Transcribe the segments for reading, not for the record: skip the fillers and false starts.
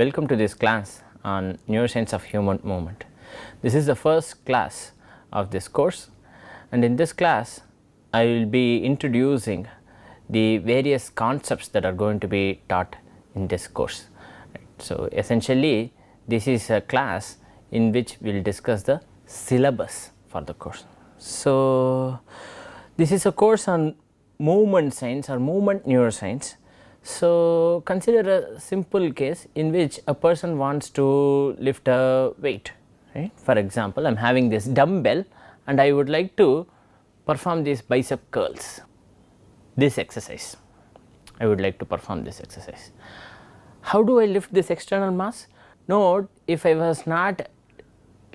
Welcome to this class on Neuroscience of Human Movement. This is the first class of this course, and in this class I will be introducing the various concepts that are going to be taught in this course. So, essentially this is a class in which we will discuss the syllabus for the course. So, this is a course on movement science or movement neuroscience. So, consider a simple case in which a person wants to lift a weight, right. For example, I am having this dumbbell and I would like to perform these bicep curls, this exercise, I would like to perform this exercise. How do I lift this external mass? Note, if I was not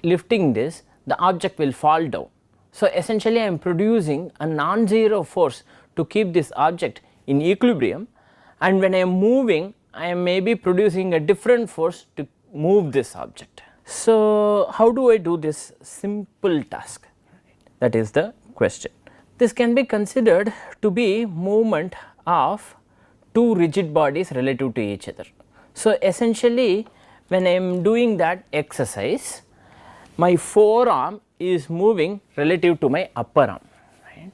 lifting this, the object will fall down. So, essentially I am producing a non-zero force to keep this object in equilibrium, and when I am moving I am maybe producing a different force to move this object. So, how do I do this simple task? That is the question. This can be considered to be movement of two rigid bodies relative to each other. So, essentially when I am doing that exercise, my forearm is moving relative to my upper arm, right.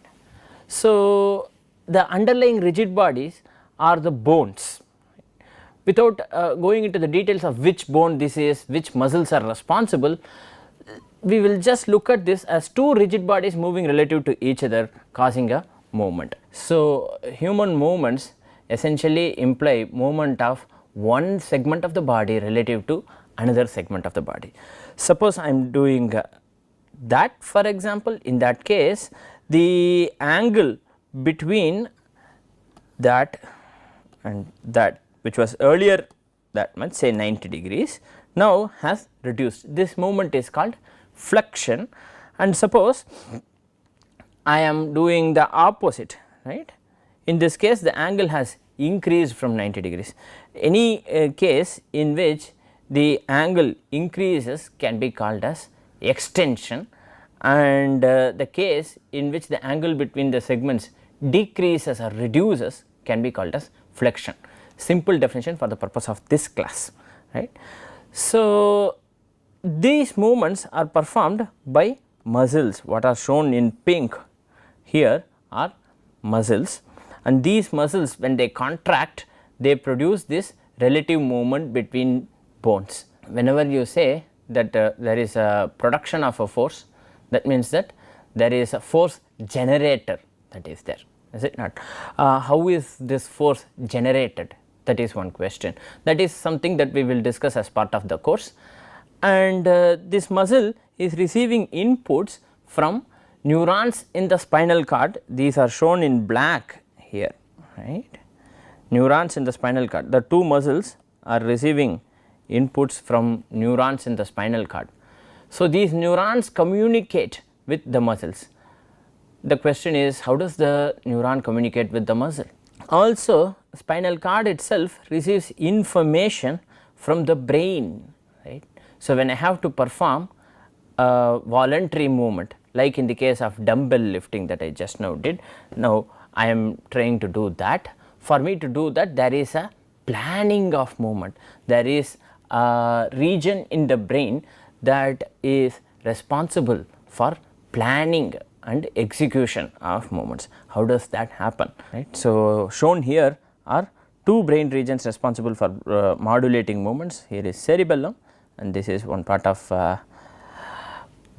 So, the underlying rigid bodies are the bones. Without going into the details of which bone this is, which muscles are responsible, we will just look at this as two rigid bodies moving relative to each other causing a movement. So, human movements essentially imply movement of one segment of the body relative to another segment of the body. Suppose I am doing that, for example, in that case the angle between that and that, which was earlier that much, say 90 degrees, now has reduced. This movement is called flexion, and suppose I am doing the opposite, right. In this case the angle has increased from 90 degrees. Any case in which the angle increases can be called as extension, and the case in which the angle between the segments decreases or reduces can be called as flexion. Simple definition for the purpose of this class, right. So, these movements are performed by muscles. What are shown in pink here are muscles, and these muscles when they contract they produce this relative movement between bones. Whenever you say that there is a production of a force, that means that there is a force generator that is there, is it not? How is this force generated? That is one question. That is something that we will discuss as part of the course, and this muscle is receiving inputs from neurons in the spinal cord. These are shown in black here, right. Neurons in the spinal cord, the two muscles are receiving inputs from neurons in the spinal cord. So, these neurons communicate with the muscles. The question is, how does the neuron communicate with the muscle? Also, spinal cord itself receives information from the brain, right. So, when I have to perform a voluntary movement, like in the case of dumbbell lifting that I just now did, now I am trying to do that. For me to do that, there is a planning of movement, there is a region in the brain that is responsible for planning and execution of movements. How does that happen, right? So, shown here are two brain regions responsible for modulating movements. Here is cerebellum and this is one part of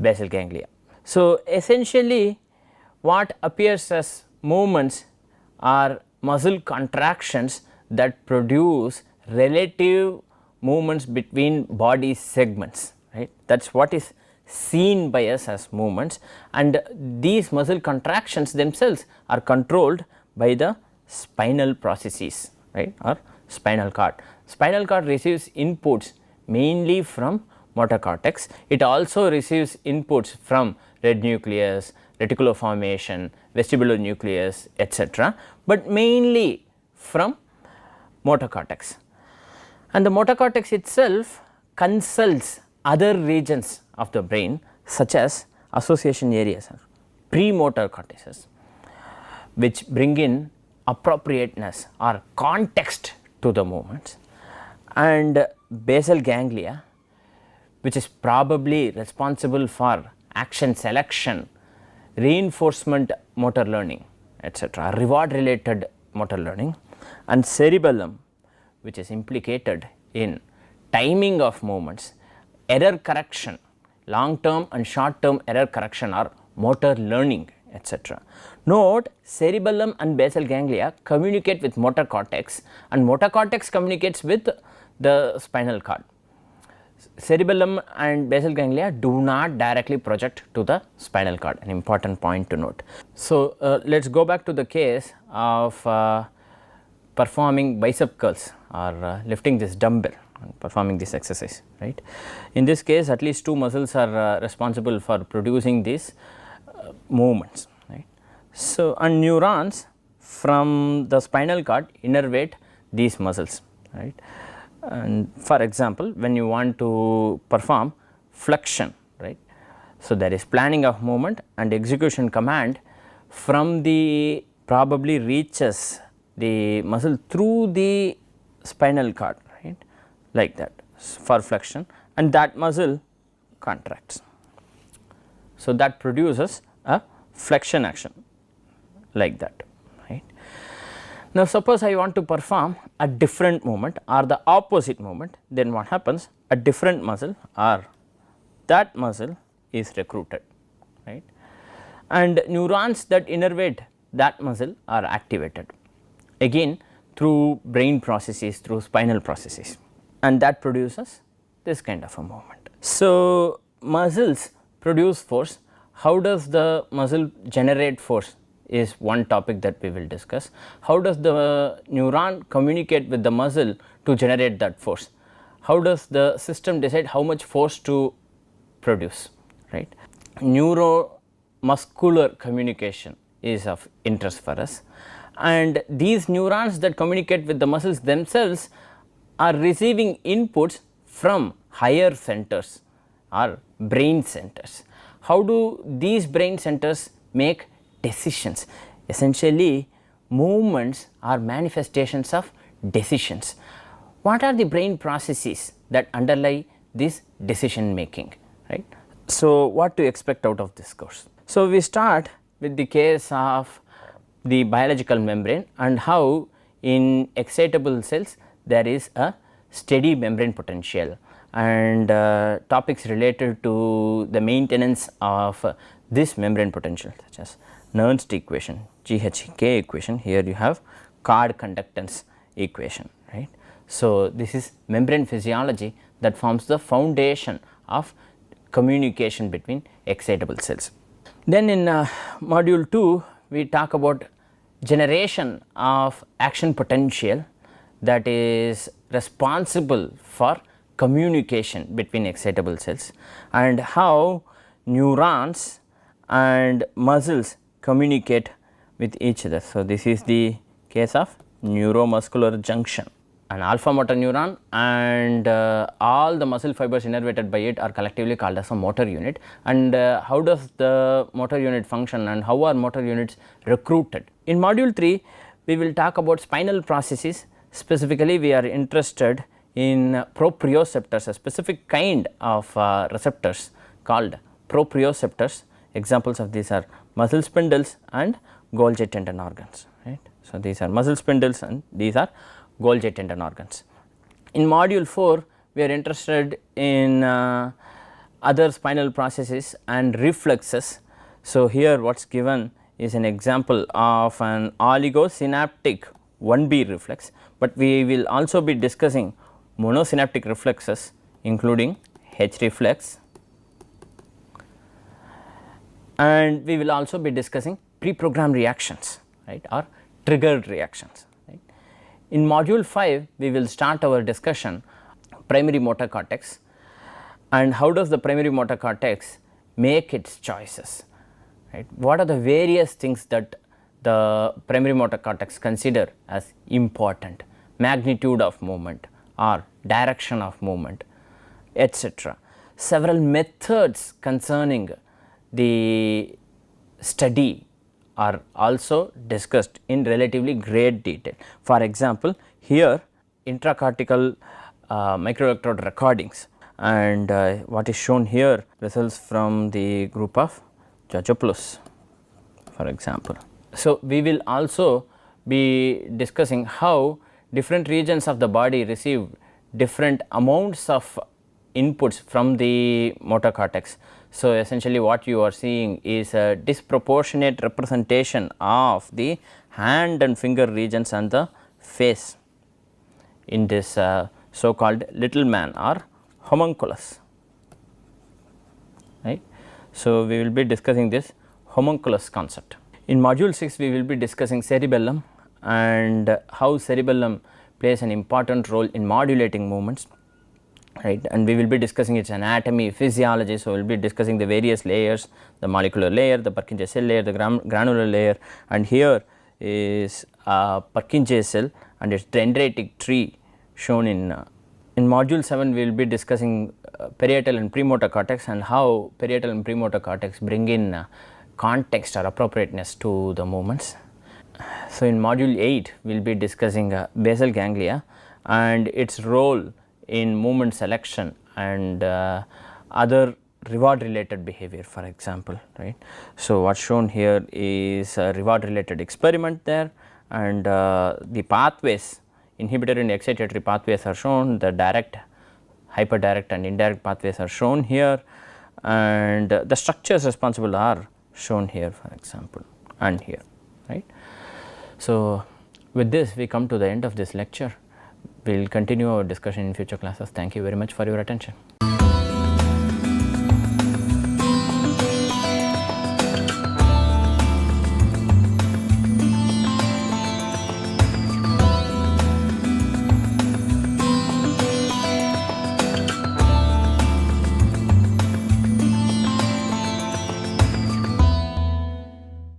basal ganglia. So, essentially what appears as movements are muscle contractions that produce relative movements between body segments, right. That is what is seen by us as movements, and these muscle contractions themselves are controlled by the spinal processes, right, or spinal cord. Spinal cord receives inputs mainly from motor cortex. It also receives inputs from red nucleus, reticular formation, vestibular nucleus, etc., but mainly from motor cortex. And the motor cortex itself consults other regions of the brain such as association areas, premotor cortices, which bring in appropriateness or context to the movements, and basal ganglia, which is probably responsible for action selection, reinforcement motor learning, etc., reward related motor learning, and cerebellum, which is implicated in timing of movements, error correction, long term and short term error correction or motor learning, etc. Note, cerebellum and basal ganglia communicate with motor cortex, and motor cortex communicates with the spinal cord. Cerebellum and basal ganglia do not directly project to the spinal cord, an important point to note. So, let us go back to the case of performing bicep curls or lifting this dumbbell and performing this exercise, right. In this case, at least two muscles are responsible for producing these movements, right. So, and neurons from the spinal cord innervate these muscles, right. And for example, when you want to perform flexion, right. So, there is planning of movement and execution command from the probably reaches the muscle through the spinal cord, right, like that for flexion, and that muscle contracts. So, that produces a flexion action like that, right. Now, suppose I want to perform a different movement or the opposite movement, then what happens? A different muscle or that muscle is recruited, right, and neurons that innervate that muscle are activated again through brain processes, through spinal processes, and that produces this kind of a movement. So, muscles produce force. How does the muscle generate force is one topic that we will discuss. How does the neuron communicate with the muscle to generate that force? How does the system decide how much force to produce, right? Neuromuscular communication is of interest for us, and these neurons that communicate with the muscles themselves are receiving inputs from higher centers or brain centers. How do these brain centers make decisions? Essentially, movements are manifestations of decisions. What are the brain processes that underlie this decision making, right? So, what to expect out of this course? So, we start with the case of the biological membrane and how in excitable cells there is a steady membrane potential, and topics related to the maintenance of this membrane potential, such as Nernst equation, GHK equation. Here you have Card conductance equation, right. So, this is membrane physiology that forms the foundation of communication between excitable cells. Then in module 2 we talk about generation of action potential that is responsible for communication between excitable cells, and how neurons and muscles communicate with each other. So, this is the case of neuromuscular junction. An alpha motor neuron and all the muscle fibers innervated by it are collectively called as a motor unit, and how does the motor unit function and how are motor units recruited? In module 3 we will talk about spinal processes. Specifically, we are interested in proprioceptors, a specific kind of receptors called proprioceptors. Examples of these are muscle spindles and Golgi tendon organs, right. So, these are muscle spindles and these are Golgi tendon organs. In module 4 we are interested in other spinal processes and reflexes. So, here what is given is an example of an oligosynaptic 1B reflex, but we will also be discussing monosynaptic reflexes including H reflex, and we will also be discussing pre-programmed reactions, right, or triggered reactions, right. In module 5 we will start our discussion primary motor cortex and how does the primary motor cortex make its choices, right. What are the various things that the primary motor cortex consider as important, magnitude of movement or direction of movement, etc. Several methods concerning the study are also discussed in relatively great detail. For example, here intracortical microelectrode recordings, and what is shown here results from the group of Georgopoulos, for example. So, we will also be discussing how different regions of the body receive different amounts of inputs from the motor cortex. So, essentially what you are seeing is a disproportionate representation of the hand and finger regions and the face in this so called little man or homunculus, right. So, we will be discussing this homunculus concept. In module 6 we will be discussing cerebellum and how cerebellum plays an important role in modulating movements, right, and we will be discussing its anatomy, physiology. So, we will be discussing the various layers, the molecular layer, the Purkinje cell layer, the granular layer, and here is a Purkinje cell and its dendritic tree shown in module 7 we will be discussing parietal and premotor cortex and how parietal and premotor cortex bring in context or appropriateness to the movements. So, in module 8 we will be discussing basal ganglia and its role in movement selection and other reward related behavior, for example, right. So, what is shown here is a reward related experiment there, and the pathways, inhibitory and excitatory pathways are shown, the direct, hyperdirect and indirect pathways are shown here, and the structures responsible are shown here, for example, and here, right. So, with this we come to the end of this lecture. We will continue our discussion in future classes. Thank you very much for your attention.